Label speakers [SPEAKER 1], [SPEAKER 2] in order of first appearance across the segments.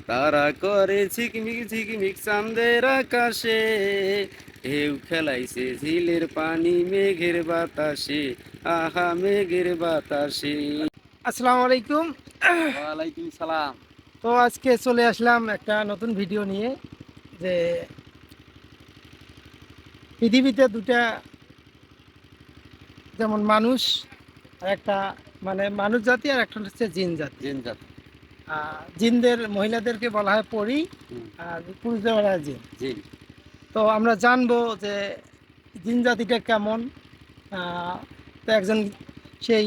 [SPEAKER 1] তারা করে ঝিকমিক ঝিকমিক চাঁদের আকাশে, ঢেউ খেলাইছে ঝিলের পানি মেঘের বাতাসে, আহা মেঘের বাতাসে।
[SPEAKER 2] আসসালামু আলাইকুম।
[SPEAKER 1] ওয়ালাইকুম সালাম।
[SPEAKER 2] তো আজকে চলে আসলাম একটা নতুন ভিডিও নিয়ে, যে পৃথিবীতে দুটা, যেমন মানুষ আর একটা, মানে মানুষ জাতি আর একটা হচ্ছে জিন জাতি।
[SPEAKER 1] জিন জাত।
[SPEAKER 2] জিনদের মহিলাদেরকে বলা হয় পরী,
[SPEAKER 1] হুম,
[SPEAKER 2] আর পুরুষদের বলা হয় জিন।
[SPEAKER 1] জিন।
[SPEAKER 2] তো আমরা জানবো যে জিন জাতিটা কেমন। আহ, তো একজন সেই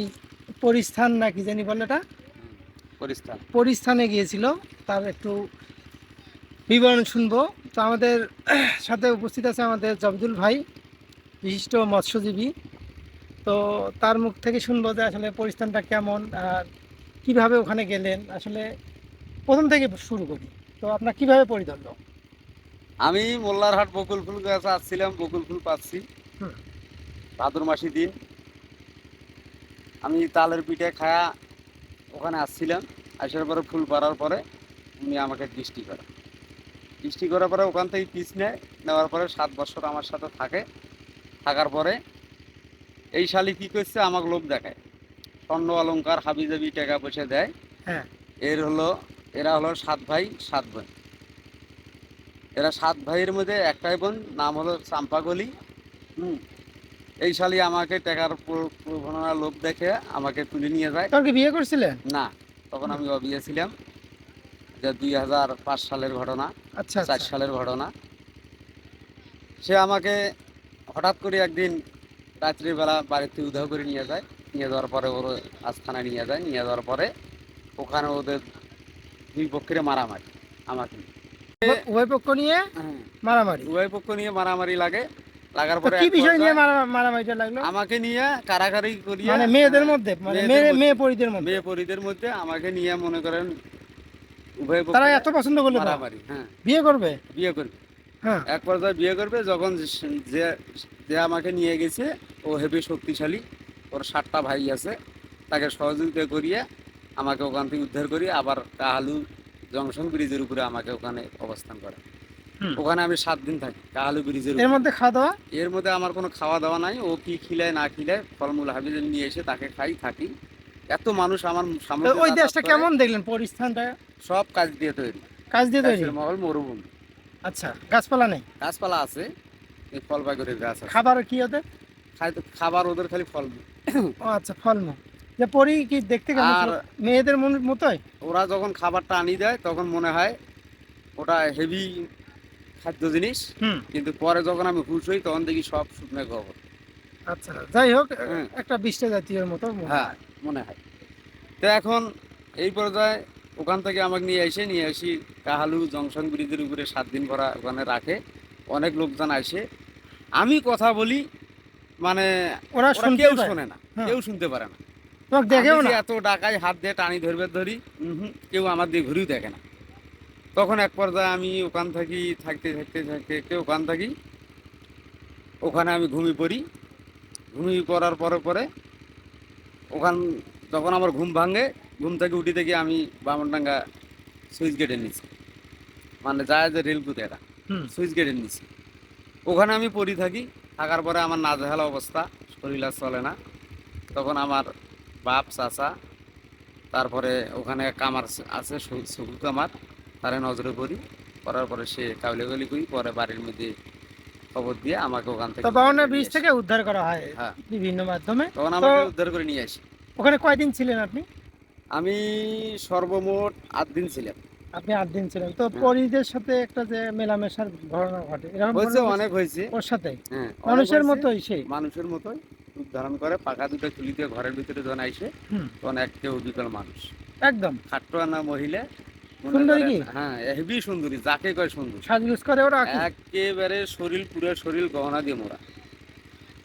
[SPEAKER 2] পরিস্থান নাকি জানি বলে এটা,
[SPEAKER 1] হুম, পরিস্থান।
[SPEAKER 2] পরিস্থানে গিয়েছিল, তার একটু বিবরণ শুনবো। তো আমাদের সাথে উপস্থিত আছে আমাদের জবদুল ভাই, বিশিষ্ট মৎস্যজীবী। তো তার মুখ থেকে শুনবো যে আসলে পরিস্থানটা কেমন আর কিভাবে ওখানে গেলেন। আসলে প্রথম থেকে শুরু করি। তো আপনার কিভাবে পরিধরল?
[SPEAKER 1] আমি মোল্লারহাট বকুল ফুল গাছে আসছিলাম, বকুল ফুল পাচ্ছি।
[SPEAKER 2] হুম।
[SPEAKER 1] ভাদ্র মাসি দিন আমি তালের পিঠে খায়া ওখানে আসছিলাম। আসার পরে ফুল পাড়ার পরে উনি আমাকে দৃষ্টি করার পরে ওখান থেকে পিস নেওয়ার পরে 7 বছর আমার সাথে থাকে। থাকার পরে এই শালি কি করছে, আমাকে লোক দেখায়, স্বর্ণ অলংকার হাবিজাবি টাকা পয়সা দেয়।
[SPEAKER 2] হ্যাঁ।
[SPEAKER 1] এরা হলো 7 ভাই 7 বোন। এরা 7 ভাইয়ের মধ্যে একটাই বোন, নাম হলো চাম্পাগলি। হুম। এই শালি আমাকে টাকার প্রবণতা লোভ দেখে আমাকে তুলে নিয়ে যায়।
[SPEAKER 2] তোর কি বিয়ে করছিলেন?
[SPEAKER 1] না, তখন
[SPEAKER 2] হুম।
[SPEAKER 1] আমি অবিয়ে ছিলাম। যে 2005 সালের ঘটনা,
[SPEAKER 2] আচ্ছা
[SPEAKER 1] 4
[SPEAKER 2] আচ্ছা।
[SPEAKER 1] সালের ঘটনা। সে আমাকে হঠাৎ করে একদিন রাত্রিবেলা বাড়িতে উধাও করে নিয়ে যায়। নিয়ে যাওয়ার পরে ওর আস্থানায় নিয়ে যায়। নিয়ে যাওয়ার পরে ওখানে ওদের দুই পক্ষের মারামারি আমাকে নিয়ে।
[SPEAKER 2] উভয় পক্ষ নিয়ে
[SPEAKER 1] হ্যাঁ,
[SPEAKER 2] মারামারি।
[SPEAKER 1] উভয় পক্ষ নিয়ে মারামারি লাগার
[SPEAKER 2] তো
[SPEAKER 1] পরে
[SPEAKER 2] কি
[SPEAKER 1] এক
[SPEAKER 2] বিষয় নিয়ে
[SPEAKER 1] পর্যায়ে
[SPEAKER 2] মারামারিটা লাগলো?
[SPEAKER 1] আমাকে নিয়ে কারাকারি করিয়া,
[SPEAKER 2] মানে মেয়েদের
[SPEAKER 1] হ্যাঁ,
[SPEAKER 2] মধ্যে, মানে
[SPEAKER 1] মেয়েদের
[SPEAKER 2] মেয়ে
[SPEAKER 1] মধ্যে,
[SPEAKER 2] মেয়ে পরিদের মধ্যে?
[SPEAKER 1] মেয়ে পরিদের মধ্যে আমাকে নিয়ে মনে করেন উভয়
[SPEAKER 2] তারা
[SPEAKER 1] পক্ষে
[SPEAKER 2] এত পছন্দ করলো তোমার?
[SPEAKER 1] মারামারি। হ্যাঁ,
[SPEAKER 2] বিয়ে করবে?
[SPEAKER 1] বিয়ে করবে।
[SPEAKER 2] হ্যাঁ।
[SPEAKER 1] এক পর্যায়ে বিয়ে করবে যখন যে যে আমাকে নিয়ে গেছে ও হেবি শক্তিশালী। ওর 7টা ভাই আছে, তাকে সহযোগিতা করিয়ে আমাকে ওখান থেকে উদ্ধার করিয়ে আবার কাহালু জংশন ব্রিজের উপরে আমাকে ওখানে অবস্থান করে।
[SPEAKER 2] হুম।
[SPEAKER 1] ওখানে আমি 7 দিন থাকি কাহালু ব্রিজের
[SPEAKER 2] এর
[SPEAKER 1] উপরে।
[SPEAKER 2] মধ্যে খাওয়া দাওয়া?
[SPEAKER 1] এর মধ্যে আমার কোনো খাওয়া দাওয়া নাই। ও কি খিলায় না খিলায় ফলমূল হাবিজাবি নিয়ে এসে তাকে খাই থাকি। এত মানুষ আমার
[SPEAKER 2] তো
[SPEAKER 1] সামনে দিয়ে
[SPEAKER 2] ওই
[SPEAKER 1] যাতায়াত
[SPEAKER 2] দেশটা
[SPEAKER 1] করে।
[SPEAKER 2] কেমন দেখলেন পরিস্থানটা?
[SPEAKER 1] সব কাজ দিয়ে তৈরি।
[SPEAKER 2] কাজ দিয়ে তৈরি?
[SPEAKER 1] গাছের মহল, মরুভূমি।
[SPEAKER 2] আচ্ছা, গাছপালা নেই?
[SPEAKER 1] গাছপালা আছে, এই ফল বাগরের গাছ আছে।
[SPEAKER 2] খাবার কি ওদের?
[SPEAKER 1] খাবার ওদের খালি ফল।
[SPEAKER 2] ও আচ্ছা, ফলমূল। যে পরি কি দেখতে কেমন
[SPEAKER 1] আর
[SPEAKER 2] ছিল? মেয়েদের মতোই?
[SPEAKER 1] ওরা যখন খাবারটা আনি দেয় তখন মনে হয় ওটা হেভি খাদ্য জিনিস।
[SPEAKER 2] হুম।
[SPEAKER 1] কিন্তু পরে যখন আমি হুঁশ হই তখন দেখি সব শুকনো খবর।
[SPEAKER 2] আচ্ছা, যাই হোক,
[SPEAKER 1] হ্যাঁ,
[SPEAKER 2] একটা বিষ্ঠা জাতীয় মতো মনে
[SPEAKER 1] হ্যাঁ,
[SPEAKER 2] হয়।
[SPEAKER 1] মনে হয়। তো এখন এই পর্যায়ে ওখান থেকে আমাকে নিয়ে আসি কাহালু জংশন ব্রিজের উপরে 7 দিন ভরা ওখানে রাখে। অনেক লোকজন আসে, আমি কথা বলি, মানে
[SPEAKER 2] ওরা
[SPEAKER 1] ওরা
[SPEAKER 2] শুনতে
[SPEAKER 1] কেউ
[SPEAKER 2] পায়?
[SPEAKER 1] শোনে না,
[SPEAKER 2] হ্যাঁ।
[SPEAKER 1] কেউ শুনতে পারে না।
[SPEAKER 2] তোমাকে
[SPEAKER 1] আমি
[SPEAKER 2] দেখেও
[SPEAKER 1] যে
[SPEAKER 2] না?
[SPEAKER 1] এত ডাকাই হাত দিয়ে টানি ধরি, কেউ আমার দিয়ে ঘুরেও দেখে না। তখন এক পর্যায়ে আমি ওখান থাকি থাকতে ওখান থাকি ওখানে আমি ঘুমিয়ে পড়ার পরে ওখান যখন আমার ঘুম ভাঙে, ঘুম থেকে উঠি থেকে আমি বামনডাঙ্গা সুইচ গেটের নিচে, মানে যায় যে রেলপুতে এটা,
[SPEAKER 2] হুম।
[SPEAKER 1] সুইচ গেটের নিচে ওখানে আমি পড়ি থাকি। থাকার পরে আমার নাজেহাল অবস্থা, শরীর আর চলে না। তখন আমার বাপ চাচা, তারপরে ওখানে কামার আছে সবু কামার, তারে নজরে করার পরে সে কাউলেগলি করি, পরে বাড়ির মধ্যে খবর দিয়ে আমাকে ওখান
[SPEAKER 2] তো
[SPEAKER 1] থেকে উদ্ধার
[SPEAKER 2] বাউন্ডারি
[SPEAKER 1] করে নিয়ে
[SPEAKER 2] ব্রিজ
[SPEAKER 1] আসে।
[SPEAKER 2] থেকে উদ্ধার করা হয়
[SPEAKER 1] হ্যাঁ,
[SPEAKER 2] বিভিন্ন মাধ্যমে।
[SPEAKER 1] তখন
[SPEAKER 2] তো
[SPEAKER 1] আমাকে উদ্ধার করে নিয়ে আসি।
[SPEAKER 2] ওখানে কয়দিন ছিলেন আপনি?
[SPEAKER 1] আমি সর্বমোট 8 দিন ছিলাম।
[SPEAKER 2] আপনি 8 দিন ছিলেন। তো
[SPEAKER 1] হ্যাঁ,
[SPEAKER 2] পরিদের সাথে একটা যে মেলামেশার ঘটনা ঘটে, এরকম
[SPEAKER 1] হয়েছে,
[SPEAKER 2] ঘটনা ঘটছে
[SPEAKER 1] অনেক হয়েছে।
[SPEAKER 2] ওর সাথে?
[SPEAKER 1] হ্যাঁ, অনেক
[SPEAKER 2] মানুষের
[SPEAKER 1] হয়েছে।
[SPEAKER 2] মতোই সেই?
[SPEAKER 1] মানুষের মতোই রূপ ধারণ করে, পাখা দুটো খুলি দিয়ে ঘরের ভিতরে যখন আইসে
[SPEAKER 2] হুম।
[SPEAKER 1] তখন কেউ বিকল মানুষ,
[SPEAKER 2] একদম
[SPEAKER 1] খাট্ট আনা মহিলা, মনে
[SPEAKER 2] সুন্দরী
[SPEAKER 1] করেন।
[SPEAKER 2] কি?
[SPEAKER 1] হ্যাঁ, হেভি সুন্দরী, যাকে কয় সুন্দর।
[SPEAKER 2] সাজগোজ করে ওরা কি?
[SPEAKER 1] একেবারে শরীর, পুরো শরীর গহনা দিয়ে মোড়া।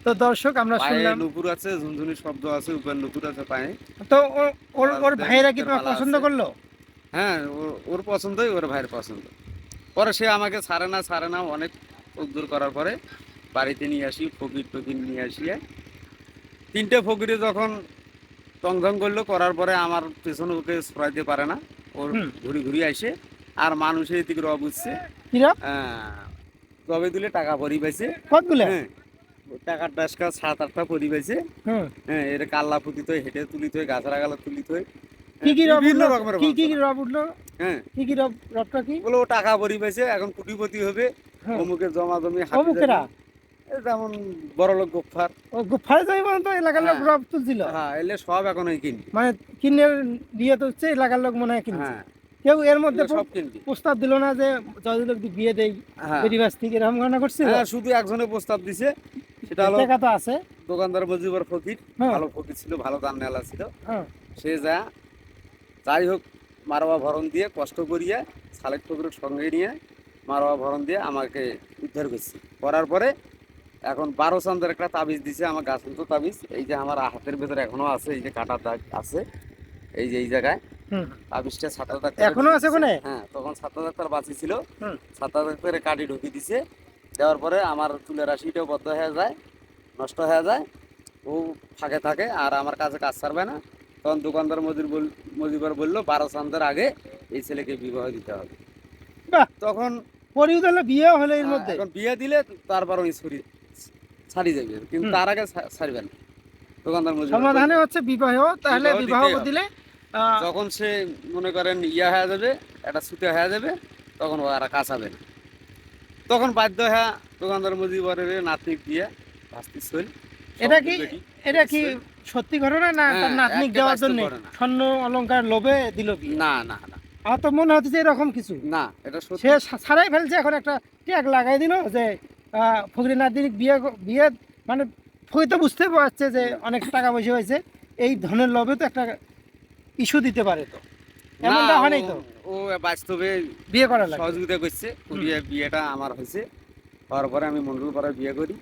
[SPEAKER 2] তো দর্শক, আমরা
[SPEAKER 1] পায়ে
[SPEAKER 2] শুনলাম।
[SPEAKER 1] নুপুর আছে, ঝুনঝুনি শব্দ আছে, উপর নুপুর আছে পায়ে।
[SPEAKER 2] তো ওর
[SPEAKER 1] গলার
[SPEAKER 2] ওর
[SPEAKER 1] মধ্যে
[SPEAKER 2] ভাইয়েরা কি
[SPEAKER 1] মুক্তের
[SPEAKER 2] তোমাকে
[SPEAKER 1] মালা
[SPEAKER 2] পছন্দ
[SPEAKER 1] আছে।
[SPEAKER 2] করলো?
[SPEAKER 1] হ্যাঁ, ওর পছন্দই, ওর ভাইয়ের পছন্দ। পরে সে আমাকে ছাড়ে না অনেক উদ্ধার করার পরে বাড়িতে নিয়ে আসি, ফকির টকির নিয়ে আসিয়ে 3টে ফকিরে যখন টংঝং করলো, করার পরে আমার পেছনে ওকে ছড়াইতে পারে না। ওর
[SPEAKER 2] হুম।
[SPEAKER 1] ঘুরি আসে, আর মানুষের এদিকে রব উঠছে,
[SPEAKER 2] কিরা
[SPEAKER 1] রবে দিলে টাকা পরি পাইছে।
[SPEAKER 2] কতগুলো?
[SPEAKER 1] হ্যাঁ, টাকার ডাসকা 7-8টা পরি পাইছে।
[SPEAKER 2] হুম।
[SPEAKER 1] হ্যাঁ, এটা কাল্লা পুতিত হয়, হেঁটে তুলিত হয়, গাছরা গালা তুলিত হয়।
[SPEAKER 2] কি কি রব
[SPEAKER 1] বিভিন্ন
[SPEAKER 2] উঠলো?
[SPEAKER 1] রকমের
[SPEAKER 2] কি কি
[SPEAKER 1] বঞ্চনা।
[SPEAKER 2] রব উঠলো?
[SPEAKER 1] হ্যাঁ,
[SPEAKER 2] কি কি রবটা কি?
[SPEAKER 1] বলে ও টাকা পরি পাইছে, এখন কোটিপতি হবে,
[SPEAKER 2] হ্যাঁ।
[SPEAKER 1] অমুকের জমা জমি হাতে
[SPEAKER 2] অমুকেরা?
[SPEAKER 1] যেমন বড় লোক গোফার।
[SPEAKER 2] ও গুফায় যাই পর্যন্ত এলাকার লোক
[SPEAKER 1] হ্যাঁ।
[SPEAKER 2] রব তুলছিল?
[SPEAKER 1] হ্যাঁ, এলে সব এখন ওই কিনবি।
[SPEAKER 2] মানে কিনে দিয়ে তো হচ্ছে এলাকার লোক মনে হয় কিনছে।
[SPEAKER 1] হ্যাঁ,
[SPEAKER 2] কেউ এর মধ্যে
[SPEAKER 1] এলে সব কিনবি।
[SPEAKER 2] প্রস্তাব দিল না যে যদি লোক বিয়ে দেই
[SPEAKER 1] হ্যাঁ,
[SPEAKER 2] বেরিবাস থেকে এরকম ঘটনা করছিল?
[SPEAKER 1] হ্যাঁ, শুধু একজনের প্রস্তাব দিছে, সেটা হলো
[SPEAKER 2] টাকা তো আছে।
[SPEAKER 1] দোকানদার মজিবর ফকির।
[SPEAKER 2] হ্যাঁ।
[SPEAKER 1] ভালো ফকির ছিল, ভালো দাম নেলা ছিল।
[SPEAKER 2] হ্যাঁ।
[SPEAKER 1] সে যাই হোক মারোয়া ভরণ দিয়ে কষ্ট করিয়া সালেক ফকিরের সঙ্গে নিয়ে মারোয়া ভরণ দিয়ে আমাকে উদ্ধার করছে। করার পরে এখন 12 চান্দের একটা তাবিজ দিছে, আমার গাছের তো তাবিজ, এই যে আমার হাতের ভেতরে এখনো আছে, এই যে কাটার দাগ আছে, এই যে এই জায়গায়
[SPEAKER 2] হুম।
[SPEAKER 1] তাবিজটা ছাত্র ডাক্তার
[SPEAKER 2] এখনো আছে ওখানে?
[SPEAKER 1] হ্যাঁ, তখন ছাত্র ডাক্তার বাঁচি ছিল।
[SPEAKER 2] হুম।
[SPEAKER 1] ছাত্র ডাক্তারে কাটি ঢুকি দিছে, দেওয়ার পরে আমার চুলের রাশিটাও বদ্ধ হয়ে যায়, নষ্ট হয়ে যায়, ও ফাঁকে থাকে আর আমার কাছে কাজ ছাড়বে না। তখন দোকানদার মজিবর বললো 12 চান্দের আগে এই ছেলেকে বিবাহ দিতে হবে।
[SPEAKER 2] বাহ!
[SPEAKER 1] তখন
[SPEAKER 2] পরিউদলে বিয়ে হলো এর মধ্যে?
[SPEAKER 1] এখন বিয়ে দিলে তারপর ওই ছাড়ি যাবে, কিন্তু
[SPEAKER 2] হুম।
[SPEAKER 1] তার আগে ছাড়বে না। দোকানদার মজিবর
[SPEAKER 2] সমাধানে হচ্ছে বিবাহ, তাহলে
[SPEAKER 1] বিবাহ
[SPEAKER 2] বিবাহ
[SPEAKER 1] দিতেই হবে।
[SPEAKER 2] দিলে
[SPEAKER 1] যখন সে মনে করেন ইয়া হয়ে যাবে, একটা ছুটে হয়ে যাবে, তখন ও আর কাছাবে না। তখন বাধ্য হ্যাঁ দোকানদার মজিবরের নাতনিক দিয়ে ভাস্তি চল।
[SPEAKER 2] এটা কি এটা কি সত্যি ঘটনা না
[SPEAKER 1] হ্যাঁ,
[SPEAKER 2] তার নাতনিক
[SPEAKER 1] একে
[SPEAKER 2] দেওয়ার
[SPEAKER 1] বাস্তব
[SPEAKER 2] জন্য
[SPEAKER 1] ঘটনা।
[SPEAKER 2] স্বর্ণ অলংকার লোভে দিল বিয়ে?
[SPEAKER 1] না না না
[SPEAKER 2] আমার তো মনে হচ্ছে যে এরকম কিছু।
[SPEAKER 1] না, এটা সত্যি।
[SPEAKER 2] সে ছাড়াই ফেলছে, এখন একটা ট্যাগ লাগাই দিল যে ফকিরের নাতনিক বিয়ে বিয়ে মানে ফকির তো বুঝতে পারছে যে অনেক টাকা পয়সা হয়েছে, এই ধনের লোভে তো একটা ইস্যু দিতে পারে, তো
[SPEAKER 1] না,
[SPEAKER 2] এমনটা হয় নাই তো?
[SPEAKER 1] ও বাস্তবে
[SPEAKER 2] বিয়ে করার লাগে
[SPEAKER 1] সহযোগিতা করছে, করিয়া বিয়েটা আমার হয়েছে। হওয়ার পরে আমি মন্ডল পাড়ায় বিয়ে করি।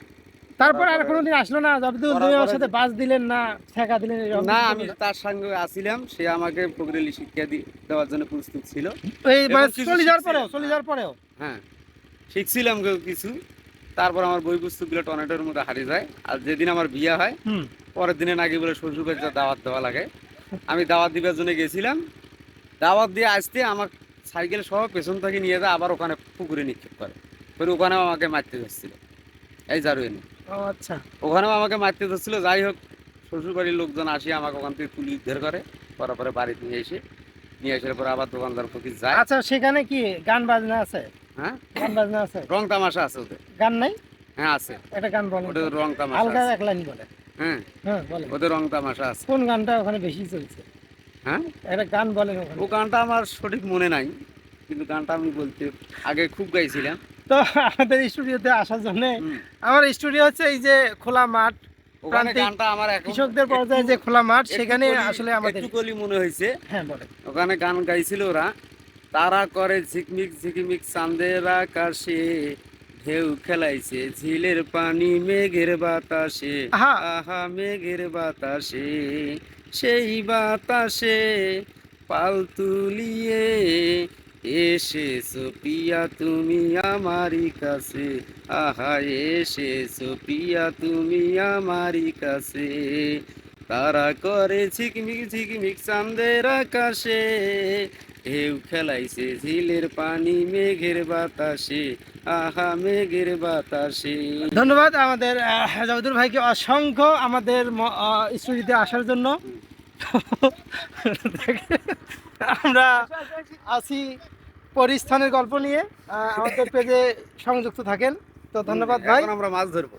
[SPEAKER 2] তারপর আর
[SPEAKER 1] করার পরে-
[SPEAKER 2] কোনোদিন আসলো না? যবে
[SPEAKER 1] করার
[SPEAKER 2] তুমি আমার
[SPEAKER 1] পরে-
[SPEAKER 2] সাথে বাস দিলেন না, ঠেকা দিলেন এরকম
[SPEAKER 1] না,
[SPEAKER 2] কিছু
[SPEAKER 1] আমি
[SPEAKER 2] করলো না?
[SPEAKER 1] তার সঙ্গে আসিলাম, সে আমাকে ফকরেলি শিক্ষা দেওয়ার জন্য প্রস্তুত ছিল।
[SPEAKER 2] এই মানে
[SPEAKER 1] এবং কিছু
[SPEAKER 2] চলে যাওয়ার পরেও
[SPEAKER 1] শিখছিলাম।
[SPEAKER 2] চলে যাওয়ার পরেও
[SPEAKER 1] হ্যাঁ, শিখছিলাম কিছু। তারপর আমার বই পুস্তকগুলো টর্নেডোর মধ্যে হারিয়ে যায়। আর যেদিন আমার বিয়ে হয়,
[SPEAKER 2] হুম।
[SPEAKER 1] পরের দিনে নাকি বলে শ্বশুর বাড়িতে দাওয়াত দেওয়া লাগে। আমি দাওয়াত দিবার জন্য গেছিলাম, দাওয়াত দিয়ে আসতে আমার সাইকেল সহ পেছন থেকে নিয়ে যায়, আবার ওখানে পুকুরে নিক্ষেপ করে। পরে ওখানেও আমাকে মারতে ধরছিল, এই জারুইনে
[SPEAKER 2] ও আচ্ছা।
[SPEAKER 1] ওখানেও আমাকে মারতে ধরছিল। যাই হোক শ্বশুর বাড়ির লোকজন আসি আমাকে ওখান থেকে তুলি উদ্ধার করে, করার পরে বাড়িতে নিয়ে আসার পরে আবার দোকানদার ফকির যায়।
[SPEAKER 2] আচ্ছা, সেখানে কি গান বাজনা আছে?
[SPEAKER 1] হ্যাঁ,
[SPEAKER 2] গান বাজনা আছে?
[SPEAKER 1] রং তামাশা আছে ওদের।
[SPEAKER 2] গান নাই?
[SPEAKER 1] হ্যাঁ আছে,
[SPEAKER 2] একটা গান বলেন তো।
[SPEAKER 1] ওদের রং তামাশা
[SPEAKER 2] আলগা
[SPEAKER 1] আছে।
[SPEAKER 2] এক লাইন বলে।
[SPEAKER 1] হ্যাঁ,
[SPEAKER 2] হ্যাঁ বলেন।
[SPEAKER 1] ওদের রং তামাশা আছে।
[SPEAKER 2] কোন গানটা ওখানে বেশি চলছে?
[SPEAKER 1] হ্যাঁ,
[SPEAKER 2] একটা গান বলেন ওখানে।
[SPEAKER 1] ও গানটা আমার সঠিক মনে নাই, কিন্তু গানটা আমি বলতে আগে খুব গাইছিলাম।
[SPEAKER 2] তো আমাদের স্টুডিওতে আসার জন্য,
[SPEAKER 1] হুম।
[SPEAKER 2] আমার স্টুডিও হচ্ছে এই যে খোলা মাঠ,
[SPEAKER 1] ওখানে
[SPEAKER 2] প্রান্তিক
[SPEAKER 1] গানটা আমার এখন
[SPEAKER 2] কৃষকদের পর্যায়ে যে খোলা মাঠ,
[SPEAKER 1] একটু
[SPEAKER 2] সেখানে
[SPEAKER 1] কলি-
[SPEAKER 2] আসলে আমাদের।
[SPEAKER 1] একটু কলি মনে হয়েছে।
[SPEAKER 2] হ্যাঁ বলেন।
[SPEAKER 1] ওখানে গান গাইছিল ওরা, তারা করে ঝিকমিক ঝিকমিক চাঁদের আকাশে, ঢেউ খেলাইছে ঝিলের পানি মেঘের বাতাসে।
[SPEAKER 2] আহা।
[SPEAKER 1] আহা মেঘের বাতাসে, সেই বাতাসে পাল তুলিয়ে এসেছো পিয়া তুমি আমারি কাছে। আহা এসেছো পিয়া তুমি আমারি কাছে, তারা করে ঝিকমিক ঝিকমিক চাঁদের আকাশে, ঢেউ খেলাইছে ঝিলের পানি মেঘের বাতাসে। আহা মেঘের বাতাসে।
[SPEAKER 2] ধন্যবাদ আমাদের জাবেদুল ভাইকে অসংখ্য আমাদের স্টুডিওতে আসার জন্য। আমরা আছি পরিস্থানের গল্প নিয়ে, আমাদের পেজে সংযুক্ত থাকেন। তো ধন্যবাদ ভাই।
[SPEAKER 1] এখন আমরা মাছ ধরবো।